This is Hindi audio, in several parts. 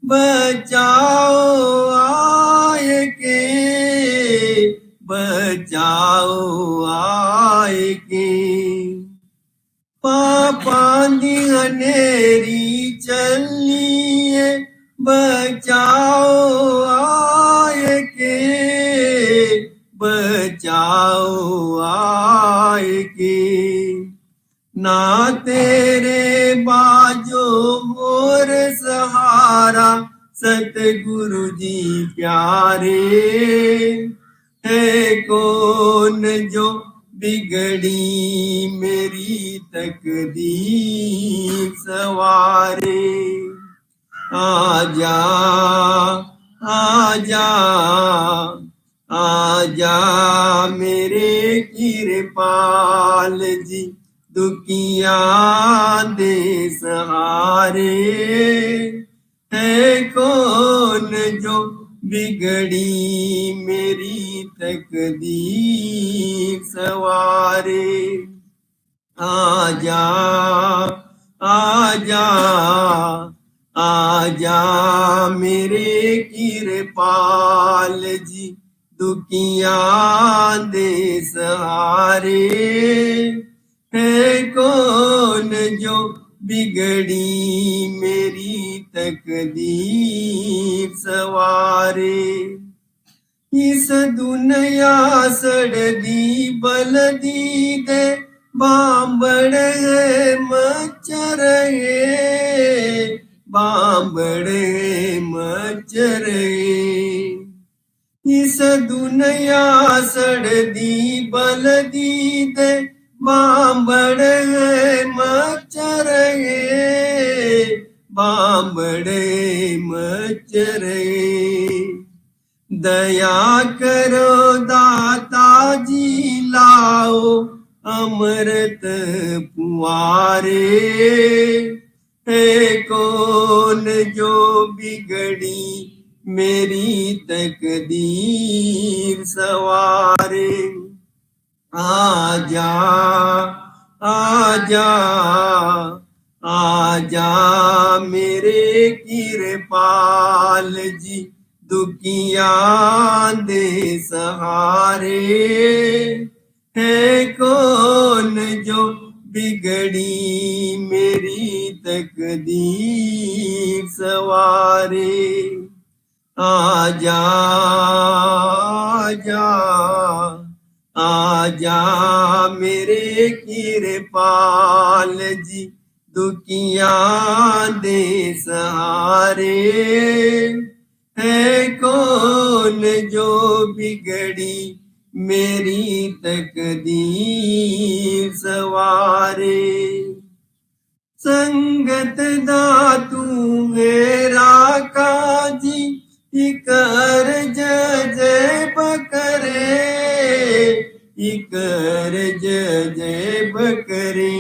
बचाओ आए के, बचाओ आए के। पापांदी अनेरी चलिए, बचाओ आए के, बचाओ आए के। ना तेरे बाजो मोर सहारा, सतगुरु जी प्यारे। है कौन जो बिगड़ी मेरी तकदीर सवारे। आजा आजा आजा मेरे कृपाल जी, दुखिया दे सहारे। है कौन जो बिगड़ी मेरी तकदीर सवारे। आजा आजा आजा मेरे कृपाल जी, दुखिया दे सहारे। है कौन जो बिगड़ी मेरी तकदीर सवारे। इस दुनिया सड़दी बलदी दे, बांबड़ मच्छर है, बांबड़ मच्छर है। इस दुनिया सड़दी बलदी दे, बांबड़ मच्छर है, बांबड़ मच्छर है। दया करो दाता जी, लाओ अमृत पुआरे। है कौन जो बिगड़ी मेरी तकदीर सवारे। आजा आजा आजा मेरे कृपाल जी, दुखिया दे सहारे। है कौन जो बिगड़ी मेरी तकदीर सवारे। आजा आजा आजा मेरे कृपाल जी, दुखिया दे सहारे। है कौन जो बिगड़ी मेरी तकदीर सवारे। संगत दातू मेरा काजी, इकर जय बकरे, इकर जय बकरे।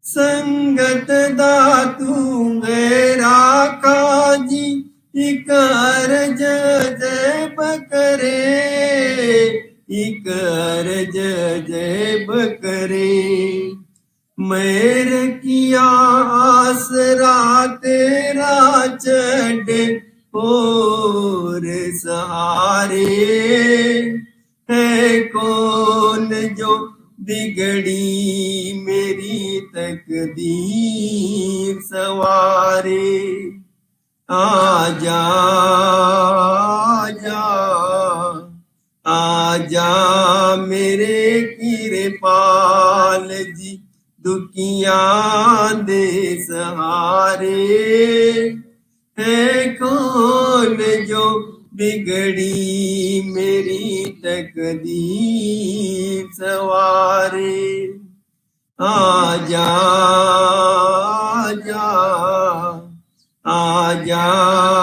संगत दातू मेरा काजी, इकर जय बकरे, इकर जय बकरे। मैर किया आसरा तेरा चढ़े और सहारे। है कौन जो बिगड़ी मेरी तकदीर सवारे। आजा आजा आजा मेरे कृपाल जी, दुखिया दे सहारे। है कौन जो बिगड़ी मेरी तकदीर सवारे। आजा आजा आजा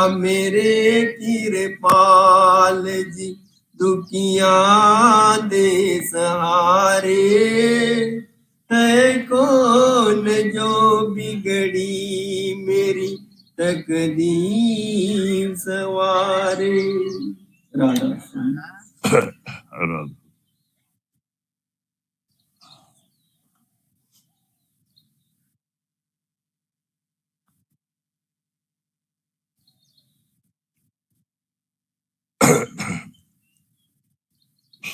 मेरे कृपाल जी, दुखिया दे सहारे। है कौन जो बिगड़ी मेरी तकदीर सवारे। राधा राधा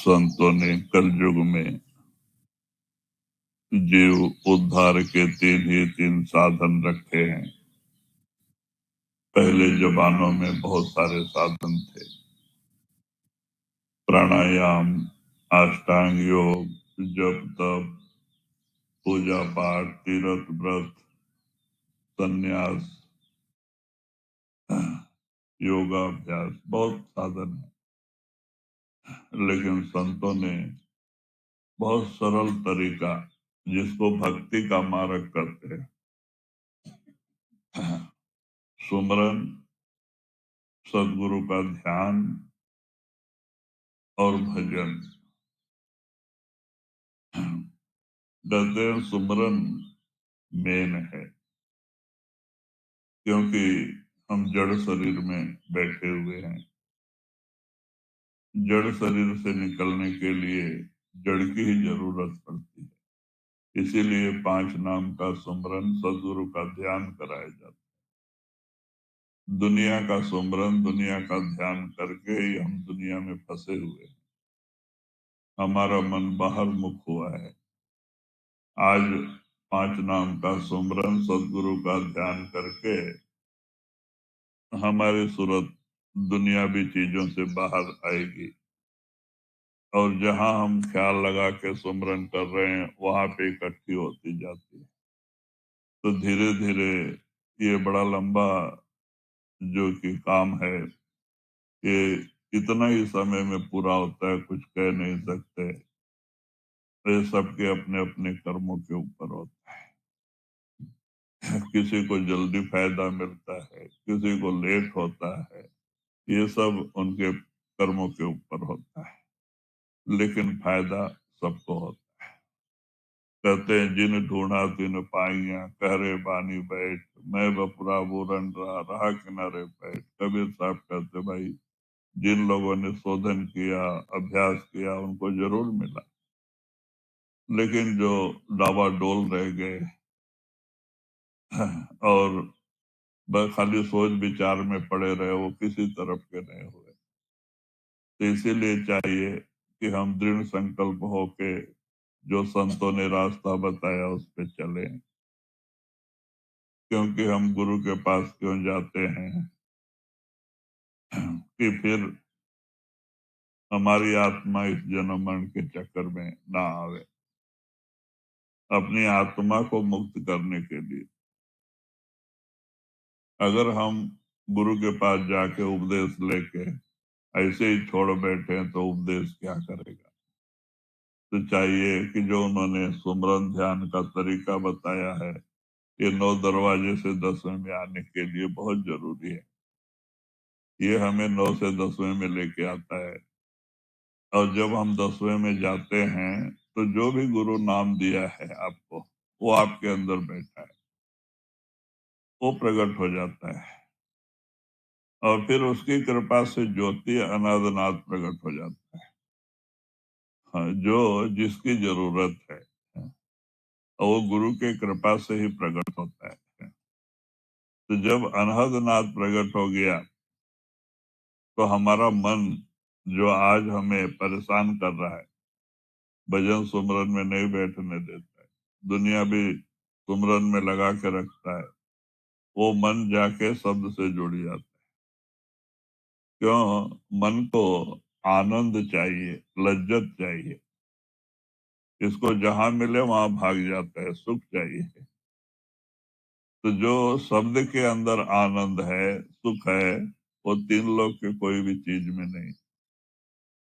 संतों ने कलयुग में जीव उद्धार के तीन साधन रखे हैं। पहले जमानों में बहुत सारे साधन थे। प्राणायाम, अष्टांग योग, जप तप, पूजा पाठ, तीर्थ व्रत, संन्यास, योगाभ्यास, बहुत साधन है। लेकिन संतों ने बहुत सरल तरीका, जिसको भक्ति का मार्ग कहते हैं, सुमरन, सदगुरु का ध्यान और भजन। कहते हैं सुमरन मेन है, क्योंकि हम जड़ शरीर में बैठे हुए हैं। जड़ शरीर से निकलने के लिए जड़ की ही जरूरत पड़ती है। इसीलिए 5 नाम का सुमरन, सदगुरु का ध्यान कराया जाता है। दुनिया का सुमरन, दुनिया का ध्यान करके ही हम दुनिया में फंसे हुए हैं। हमारा मन बाहर मुख हुआ है। आज 5 नाम का सुमरन, सदगुरु का ध्यान करके हमारी सूरत दुनियावी चीजों से बाहर आएगी, और जहां हम ख्याल लगा के सुमरन कर रहे हैं वहां पे इकट्ठी होती जाती है। तो धीरे धीरे ये बड़ा लंबा जो कि काम है, ये इतना ही समय में पूरा होता है, कुछ कह नहीं सकते। ये सबके अपने अपने कर्मों के ऊपर होता है। किसी को जल्दी फायदा मिलता है, किसी को लेट होता है, ये सब उनके कर्मों के ऊपर होता है, लेकिन फायदा सबको होता है। कहते हैं जिन ढूंढा तिन पाइया, कहरे बानी बैठ, मैं बपुरा बोरन रहा किनारे बैठ। कबीर साहब कहते भाई, जिन लोगों ने शोधन किया, अभ्यास किया, उनको जरूर मिला, लेकिन जो डावाडोल रह गए और बस खाली सोच विचार में पड़े रहे, वो किसी तरफ के नहीं हुए। तो इसीलिए चाहिए कि हम दृढ़ संकल्प होके जो संतों ने रास्ता बताया उस पे चले। क्योंकि हम गुरु के पास क्यों जाते हैं कि फिर हमारी आत्मा इस जन्म मरण के चक्कर में ना आवे। अपनी आत्मा को मुक्त करने के लिए अगर हम गुरु के पास जाके उपदेश लेके ऐसे ही छोड़ बैठे हैं तो उपदेश क्या करेगा। तो चाहिए कि जो उन्होंने सुमरन ध्यान का तरीका बताया है, ये 9 दरवाजे से 10वें में आने के लिए बहुत जरूरी है। ये हमें 9 से 10वें में लेके आता है, और जब हम 10वें में जाते हैं तो जो भी गुरु नाम दिया है आपको, वो आपके अंदर बैठा है, वो प्रकट हो जाता है, और फिर उसकी कृपा से ज्योति अनादनाद प्रकट हो जाता है। हाँ, जो जिसकी जरूरत है, और वो गुरु के कृपा से ही प्रकट होता है। तो जब अनहद नाद प्रकट हो गया तो हमारा मन जो आज हमें परेशान कर रहा है, भजन सुमरन में नहीं बैठने देता है, दुनिया भी सुमरन में लगा के रखता है, वो मन जाके शब्द से जुड़ जाता है। क्यों? मन को आनंद चाहिए, लज्जत चाहिए। इसको जहां मिले वहां भाग जाता है, सुख चाहिए। तो जो शब्द के अंदर आनंद है, सुख है, वो 3 लोग के कोई भी चीज में नहीं।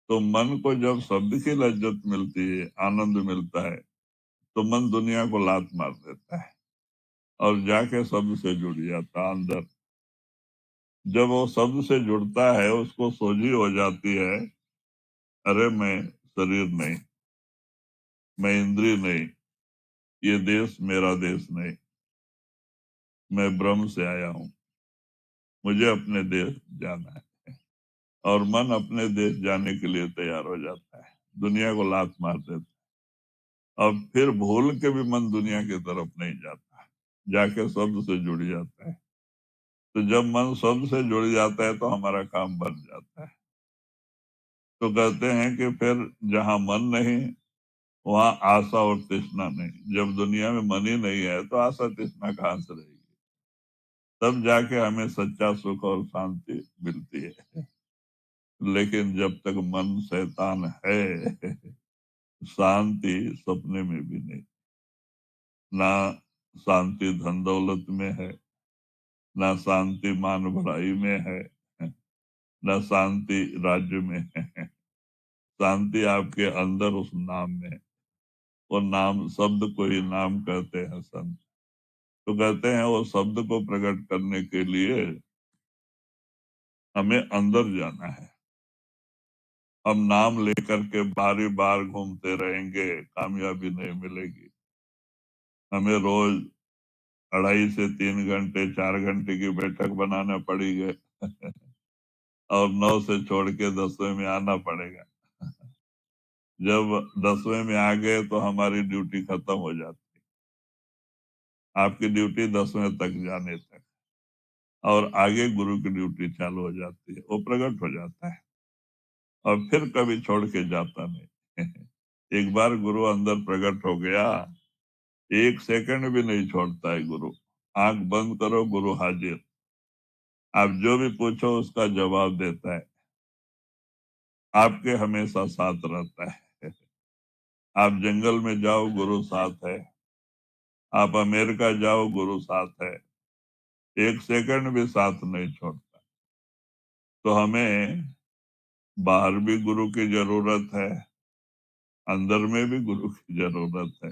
तो मन को जब शब्द की लज्जत मिलती है, आनंद मिलता है, तो मन दुनिया को लात मार देता है और जाके शब्द से जुड़ जाता है अंदर। जब वो शब्द से जुड़ता है, उसको सोझी हो जाती है, अरे मैं शरीर नहीं, मैं इंद्रिय नहीं, ये देश मेरा देश नहीं, मैं ब्रह्म से आया हूँ, मुझे अपने देश जाना है। और मन अपने देश जाने के लिए तैयार हो जाता है, दुनिया को लात मार देता है, और फिर भूल के भी मन दुनिया की तरफ नहीं जाता, जाके शब्द से जुड़ जाता है। तो जब मन शब्द से जुड़ जाता है तो हमारा काम बन जाता है। तो कहते हैं कि फिर जहां मन नहीं वहां आशा और तृष्णा नहीं। जब दुनिया में मन ही नहीं है तो आशा तृष्णा कहाँ से रहेगी? तब जाके हमें सच्चा सुख और शांति मिलती है। लेकिन जब तक मन शैतान है शांति सपने में भी नहीं। ना शांति धन दौलत में है, ना शांति मान भलाई में है, ना शांति राज्य में है। शांति आपके अंदर उस नाम में है। वो नाम शब्द को ही नाम कहते हैं संत। तो कहते हैं वो शब्द को प्रकट करने के लिए हमें अंदर जाना है। हम नाम लेकर के बारी बार घूमते रहेंगे, कामयाबी नहीं मिलेगी। हमें रोज 2.5 से 3 घंटे 4 घंटे की बैठक बनाना पड़ेगी और 9 से छोड़ के 10वें में आना पड़ेगा। जब 10वें में आ गए तो हमारी ड्यूटी खत्म हो जाती है। आपकी ड्यूटी 10वें तक जाने तक, और आगे गुरु की ड्यूटी चालू हो जाती है। वो प्रकट हो जाता है और फिर कभी छोड़ के जाता नहीं। एक बार गुरु अंदर प्रकट हो गया, 1 सेकंड भी नहीं छोड़ता है गुरु। आंख बंद करो, गुरु हाजिर। आप जो भी पूछो उसका जवाब देता है, आपके हमेशा साथ रहता है। आप जंगल में जाओ, गुरु साथ है। आप अमेरिका जाओ, गुरु साथ है। 1 सेकंड भी साथ नहीं छोड़ता। तो हमें बाहर भी गुरु की जरूरत है, अंदर में भी गुरु की जरूरत है।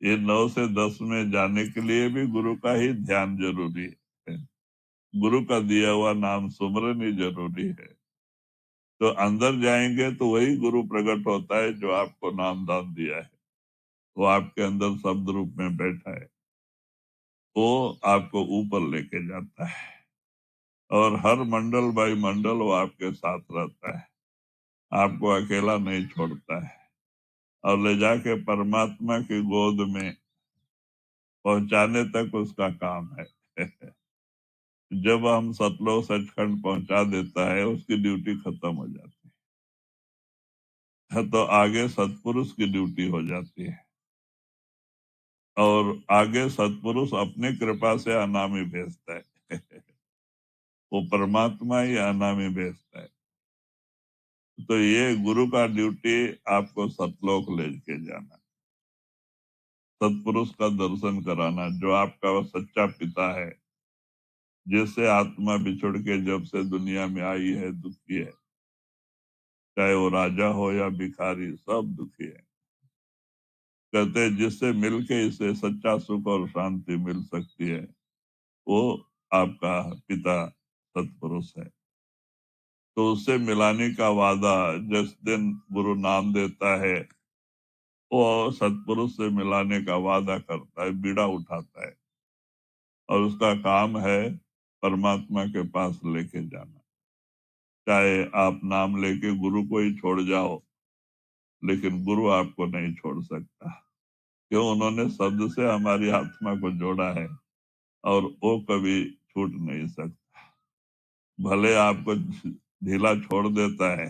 ये 9 से 10 में जाने के लिए भी गुरु का ही ध्यान जरूरी है। गुरु का दिया हुआ नाम सुमरन ही जरूरी है। तो अंदर जाएंगे तो वही गुरु प्रकट होता है जो आपको नाम दान दिया है। वो आपके अंदर शब्द रूप में बैठा है। वो आपको ऊपर लेके जाता है और हर मंडल बाई मंडल वो आपके साथ रहता है। आपको अकेला नहीं छोड़ता है और ले जाके परमात्मा की गोद में पहुंचाने तक उसका काम है। जब हम सतलोक सचखंड पहुंचा देता है उसकी ड्यूटी खत्म हो जाती है। तो आगे सतपुरुष की ड्यूटी हो जाती है और आगे सतपुरुष अपने कृपा से अनामी भेजता है। वो परमात्मा ही अनामी भेजता है। तो ये गुरु का ड्यूटी आपको सतलोक लेके जाना, सतपुरुष का दर्शन कराना, जो आपका वो सच्चा पिता है, जिससे आत्मा बिछुड़ के जब से दुनिया में आई है दुखी है। चाहे वो राजा हो या भिखारी, सब दुखी है। कहते हैं जिससे मिलके इसे सच्चा सुख और शांति मिल सकती है, वो आपका पिता सतपुरुष है। तो उससे मिलाने का वादा जिस दिन गुरु नाम देता है, वो सतपुरुष से मिलाने का वादा करता है, बीड़ा उठाता है और उसका काम है परमात्मा के पास लेके जाना। चाहे आप नाम लेके गुरु को ही छोड़ जाओ, लेकिन गुरु आपको नहीं छोड़ सकता। क्यों? उन्होंने शब्द से हमारी आत्मा को जोड़ा है और वो कभी छूट नहीं सकता। भले आपको ढीला छोड़ देता है,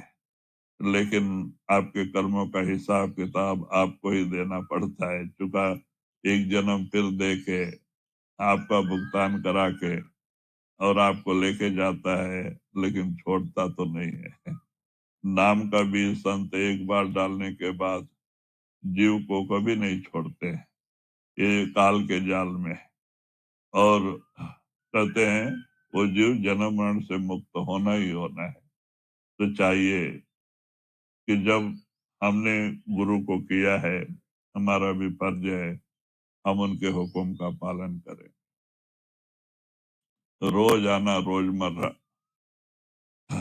लेकिन आपके कर्मों का हिसाब किताब आपको ही देना पड़ता है। चुका एक जन्म फिर दे के आपका भुगतान करा के और आपको लेके जाता है, लेकिन छोड़ता तो नहीं है। नाम का बीज संत एक बार डालने के बाद जीव को कभी नहीं छोड़ते, ये काल के जाल में। और कहते हैं वो जीव जन्म मरण से मुक्त होना ही होना है। तो चाहिए कि जब हमने गुरु को किया है, हमारा भी फर्ज है हम उनके हुक्म का पालन करें। तो रोज आना, रोजमर्रा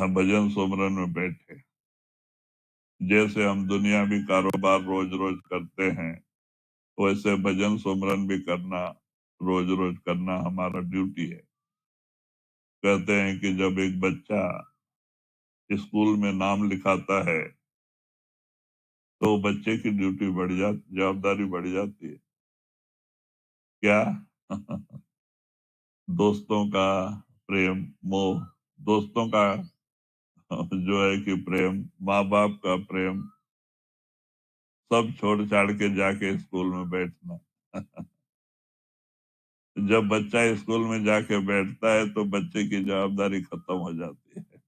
भजन सुमरन में बैठे। जैसे हम दुनियावी कारोबार रोज रोज करते हैं, वैसे भजन सुमरन भी करना, रोज रोज करना हमारा ड्यूटी है। कहते हैं कि जब एक बच्चा स्कूल में नाम लिखाता है तो बच्चे की ड्यूटी बढ़ जाती, जवाबदारी बढ़ जाती है। क्या? दोस्तों का प्रेम मोह, दोस्तों का जो है कि प्रेम, माँ बाप का प्रेम, सब छोड़ छाड़ के जाके स्कूल में बैठना। जब बच्चा स्कूल में जाके बैठता है तो बच्चे की जवाबदारी खत्म हो जाती है।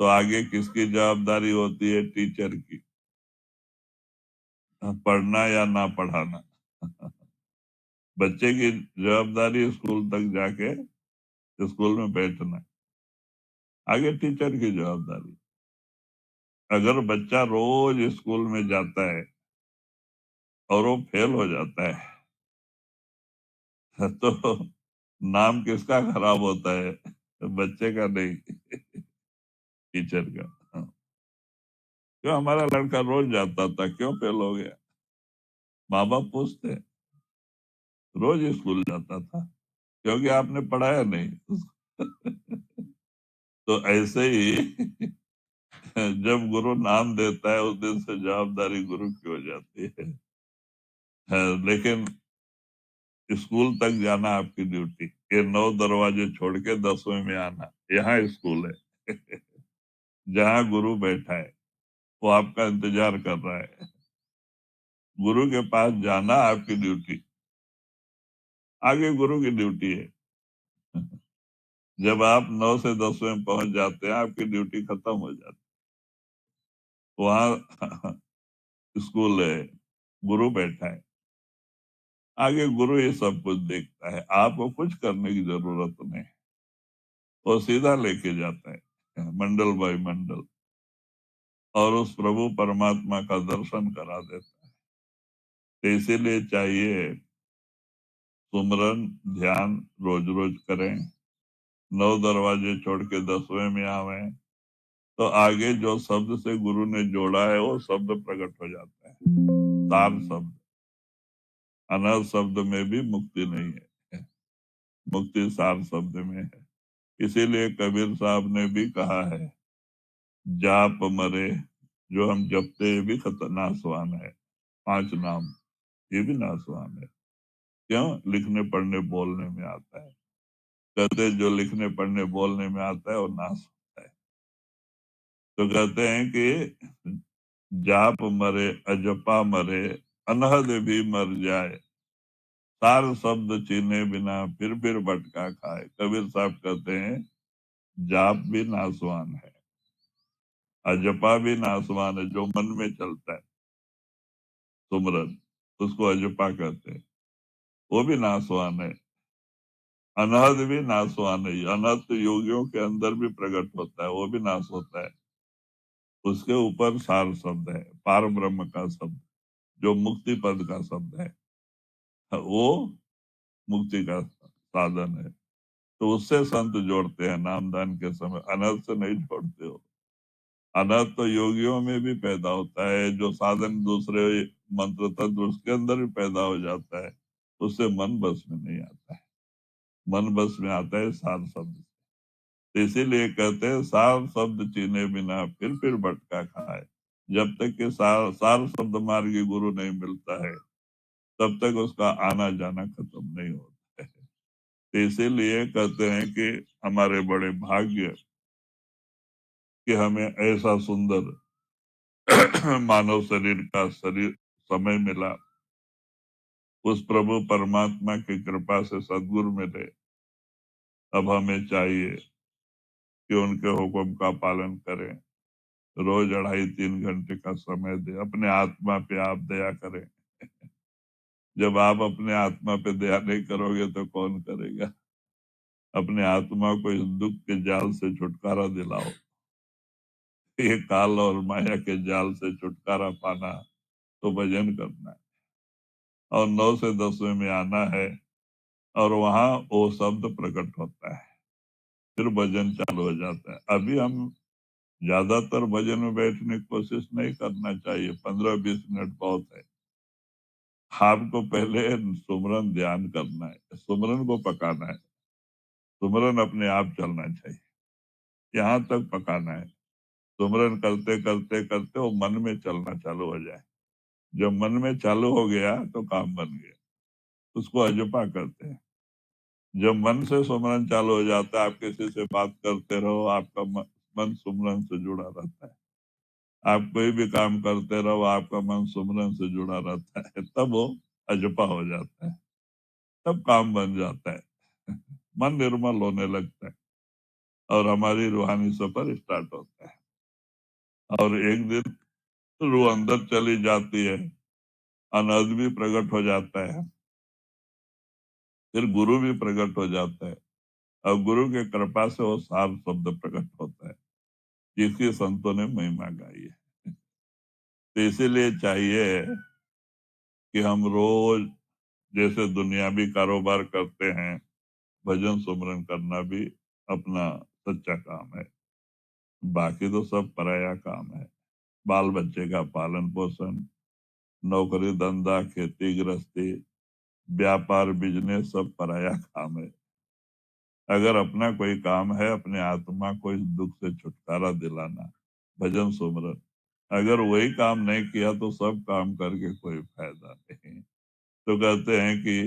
तो आगे किसकी जवाबदारी होती है? टीचर की, पढ़ना या ना पढ़ाना। बच्चे की जवाबदारी स्कूल तक जाके स्कूल में बैठना, आगे टीचर की जवाबदारी। अगर बच्चा रोज स्कूल में जाता है और वो फेल हो जाता है तो नाम किसका खराब होता है? बच्चे का नहीं, टीचर का। हाँ। क्यों हमारा लड़का रोज जाता था, क्यों फेल हो गया? माँ बाप पूछते, रोज स्कूल जाता था, क्योंकि आपने पढ़ाया नहीं। तो ऐसे ही जब गुरु नाम देता है उस दिन से जवाबदारी गुरु की हो जाती है। लेकिन स्कूल तक जाना आपकी ड्यूटी। ये 9 दरवाजे छोड़ के 10वें में आना, यहाँ स्कूल है। जहाँ गुरु बैठा है वो आपका इंतजार कर रहा है। गुरु के पास जाना आपकी ड्यूटी, आगे गुरु की ड्यूटी है। जब आप 9 से 10वें में पहुंच जाते हैं आपकी ड्यूटी खत्म हो जाती है। वहां स्कूल है, गुरु बैठा है, आगे गुरु ये सब कुछ देखता है, आपको कुछ करने की जरूरत नहीं। वो सीधा लेके जाता है मंडल बाय मंडल, और उस प्रभु परमात्मा का दर्शन करा देता है। तो इसीलिए चाहिए सुमरन ध्यान रोज रोज करें, 9 दरवाजे छोड़ के 10वें में आवे, तो आगे जो शब्द से गुरु ने जोड़ा है वो शब्द प्रकट हो जाता है। सार शब्द, अनर्थ शब्द में भी मुक्ति नहीं है, मुक्ति सार शब्द में है। इसीलिए कबीर साहब ने भी कहा है, जाप मरे जो हम जपते ये भी नासवान है। 5 नाम ये भी नासवान है। क्यों? लिखने पढ़ने बोलने में आता है। कहते जो लिखने पढ़ने बोलने में आता है वो नाश होता है। तो कहते हैं कि जाप मरे अजपा मरे, अनहद भी मर जाए, सार शब्द चीने बिना फिर भटका खाए। कबीर साहब कहते हैं जाप भी नासवान है, अजपा भी नासवान है, जो मन में चलता है सुमरन, उसको अजपा कहते हैं, वो भी नासवान है। अनहद भी नासवान है, अनहद तो योगियों के अंदर भी प्रकट होता है, वो भी नाश होता है। उसके ऊपर सार शब्द है, पार ब्रह्म का शब्द, जो मुक्ति पद का शब्द है, वो मुक्ति का साधन है। तो उससे संत जोड़ते हैं नामदान के समय, अनर्थ से नहीं जोड़ते हो। अनर्थ तो योगियों में भी पैदा होता है, जो साधन दूसरे मंत्र तंत्र उसके अंदर भी पैदा हो जाता है, उससे मन बस में नहीं आता है। मन बस में आता है सार शब्द। तो इसीलिए कहते हैं सार शब्द चीने बिना फिर भटका खाए। जब तक के सार शब्द मार्गी गुरु नहीं मिलता है तब तक उसका आना जाना खत्म नहीं होता है। तो इसीलिए कहते हैं कि हमारे बड़े भाग्य कि हमें ऐसा सुंदर मानव शरीर का शरीर समय मिला। उस प्रभु परमात्मा की कृपा से सदगुरु मिले। अब हमें चाहिए कि उनके हुक्म का पालन करें, रोज 2.5-3 घंटे का समय दे, अपने आत्मा पे आप दया करें। जब आप अपने आत्मा पे दया नहीं करोगे तो कौन करेगा? अपने आत्मा को इस दुख के जाल से छुटकारा दिलाओ। ये काल और माया के जाल से छुटकारा पाना तो भजन करना है, और 9 से 10वें में आना है, और वहां वो शब्द प्रकट होता है, फिर भजन चालू हो जाता है। अभी हम ज्यादातर भजन में बैठने की कोशिश नहीं करना चाहिए, 15-20 मिनट बहुत है। आपको पहले सुमरन ध्यान करना है, सुमरन को पकाना है, सुमरन अपने आप चलना चाहिए, यहाँ तक पकाना है। सुमरन करते करते करते वो मन में चलना चालू हो जाए। जब मन में चालू हो गया तो काम बन गया, उसको अजपा करते हैं। जब मन से सुमरन चालू हो जाता है, आप किसी से बात करते रहो, आपका मन सुमरन से जुड़ा रहता है। आप कोई भी काम करते रहो, आपका मन सुमरन से जुड़ा रहता है, तब वो अजपा हो जाता है, तब काम बन जाता है। मन निर्मल होने लगता है और हमारी रूहानी सफर स्टार्ट होता है। और एक दिन रूह अंदर चली जाती है, अनहद भी प्रकट हो जाता है, फिर गुरु भी प्रकट हो जाता है, और गुरु के कृपा से वो सार शब्द प्रकट होता है जिसकी संतों ने महिमा गाई है। तो इसीलिए चाहिए कि हम रोज जैसे दुनियावी कारोबार करते हैं, भजन सुमरन करना भी अपना सच्चा काम है। बाकी तो सब पराया काम है। बाल बच्चे का पालन पोषण, नौकरी धंधा, खेती गृहस्थी, व्यापार बिजनेस सब पराया काम है। अगर अपना कोई काम है अपने आत्मा को इस दुख से छुटकारा दिलाना, भजन सुमरन, अगर वही काम नहीं किया तो सब काम करके कोई फायदा नहीं। तो कहते हैं कि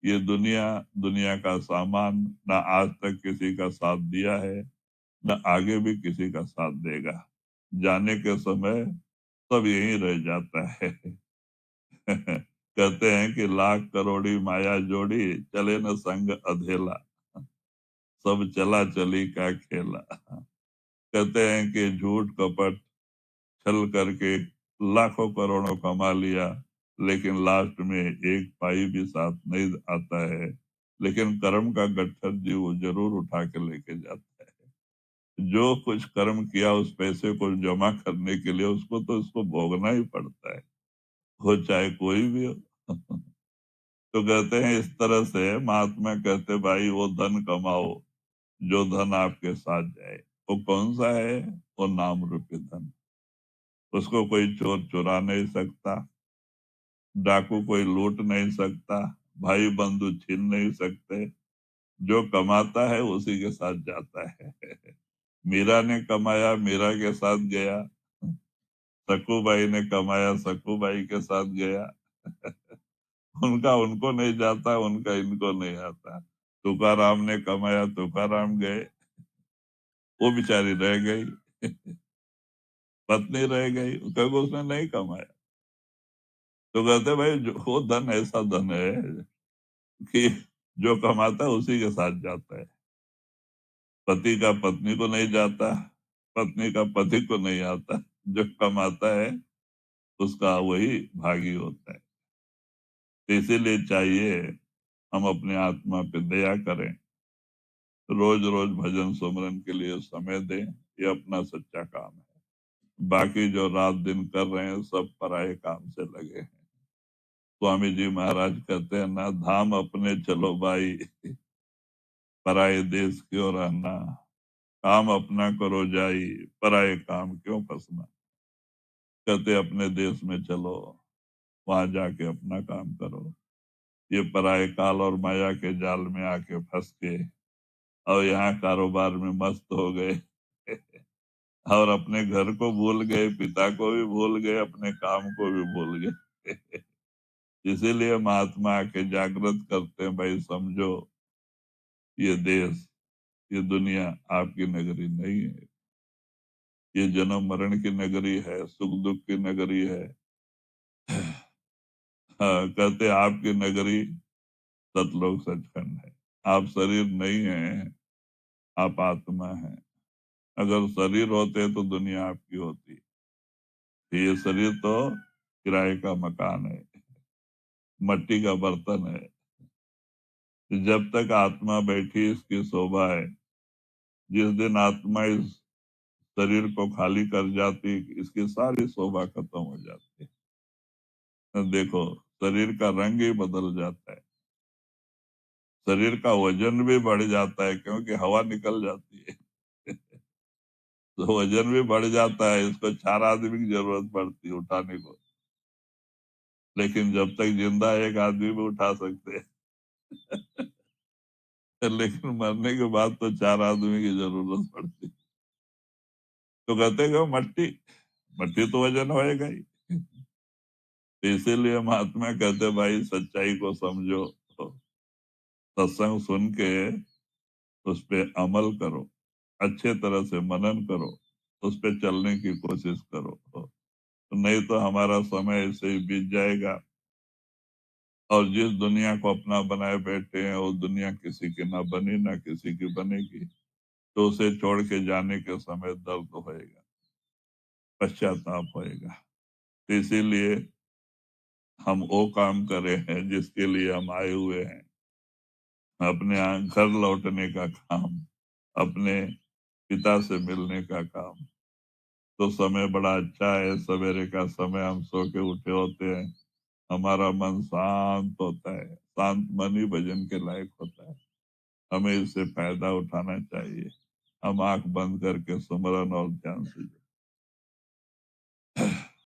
ये दुनिया, दुनिया का सामान ना आज तक किसी का साथ दिया है, न आगे भी किसी का साथ देगा। जाने के समय सब यहीं रह जाता है। कहते हैं कि लाख करोड़ी माया जोड़ी, चले न संग अधेला, सब चला चली का खेला। कहते हैं कि झूठ कपट छल करके लाखों करोड़ों कमा लिया, लेकिन लास्ट में एक पाई भी साथ नहीं आता है। लेकिन कर्म का गट्ठर जी वो जरूर उठा के लेके जाता है। जो कुछ कर्म किया उस पैसे को जमा करने के लिए उसको तो उसको भोगना ही पड़ता है, हो चाहे कोई भी हो। तो कहते हैं इस तरह से महात्मा कहते भाई वो धन कमाओ जो धन आपके साथ जाए। वो कौन सा है? वो नाम रूपी धन। उसको कोई चोर चुरा नहीं सकता, डाकू कोई लूट नहीं सकता, भाई बंधु छीन नहीं सकते। जो कमाता है उसी के साथ जाता है। मीरा ने कमाया, मीरा के साथ गया। सकूबाई ने कमाया, सकूबाई के साथ गया। उनका उनको नहीं जाता, उनका इनको नहीं आता। तुकाराम ने कमाया, तुकाराम गए, वो बेचारी रह गई। पत्नी रह गई क्योंकि उसने नहीं कमाया। तो कहते भाई जो वो धन ऐसा धन है कि जो कमाता है उसी के साथ जाता है। पति का पत्नी को नहीं जाता, पत्नी का पति को नहीं आता। जो कमाता है उसका वही भागी होता है। तो इसीलिए चाहिए हम अपने आत्मा पे दया करें, रोज रोज भजन सुमरन के लिए समय दें। ये अपना सच्चा काम है। बाकी जो रात दिन कर रहे हैं सब पराये काम से लगे हैं। स्वामी जी महाराज कहते हैं ना, धाम अपने चलो भाई, पराये देश क्यों रहना। काम अपना करो जाई, पराये काम क्यों फंसना। कहते अपने देश में चलो, वहां जाके अपना काम करो। ये पराये काल और माया के जाल में आके फंस के और यहाँ कारोबार में मस्त हो गए। और अपने घर को भूल गए, पिता को भी भूल गए, अपने काम को भी भूल गए। इसीलिए महात्मा आके जागृत करते हैं, भाई समझो ये देश, ये दुनिया आपकी नगरी नहीं है। ये जन्म मरण की नगरी है, सुख दुख की नगरी है। हाँ, कहते आपकी नगरी सतलोक सचखंड है। आप शरीर नहीं है, आप आत्मा है। अगर शरीर होते तो दुनिया आपकी होती। ये शरीर तो किराए का मकान है, मट्टी का बर्तन है। जब तक आत्मा बैठी इसकी शोभा है। जिस दिन आत्मा इस शरीर को खाली कर जाती, इसकी सारी शोभा खत्म हो जाती है। देखो शरीर का रंग ही बदल जाता है, शरीर का वजन भी बढ़ जाता है क्योंकि हवा निकल जाती है। तो वजन भी बढ़ जाता है, इसको 4 आदमी की जरूरत पड़ती है उठाने को। लेकिन जब तक जिंदा है, एक आदमी भी उठा सकते हैं। लेकिन मरने के बाद तो 4 आदमी की जरूरत पड़ती। तो कहते हैं कि मट्टी, मट्टी तो वजन होएगा ही। तो इसीलिए महात्मा कहते भाई सच्चाई को समझो, सत्संग सुन के उस पे अमल करो। अच्छे तरह से मनन करो, उस पे चलने की कोशिश करो, नहीं तो हमारा समय ऐसे ही बीत जाएगा और जिस दुनिया को अपना बनाए बैठे हैं वो दुनिया किसी की ना बनी ना किसी की बनेगी, तो उसे छोड़ के जाने के समय दर्द होएगा, पश्चाताप होएगा। तो इसीलिए हम वो काम करे हैं जिसके लिए हम आए हुए हैं, अपने घर लौटने का काम, अपने पिता से मिलने का काम। तो समय बड़ा अच्छा है, सवेरे का समय हम सो के उठे होते हैं, हमारा मन शांत होता है, शांत मन ही भजन के लायक होता है, हमें इससे फायदा उठाना चाहिए। हम आंख बंद करके सुमरन और ध्यान से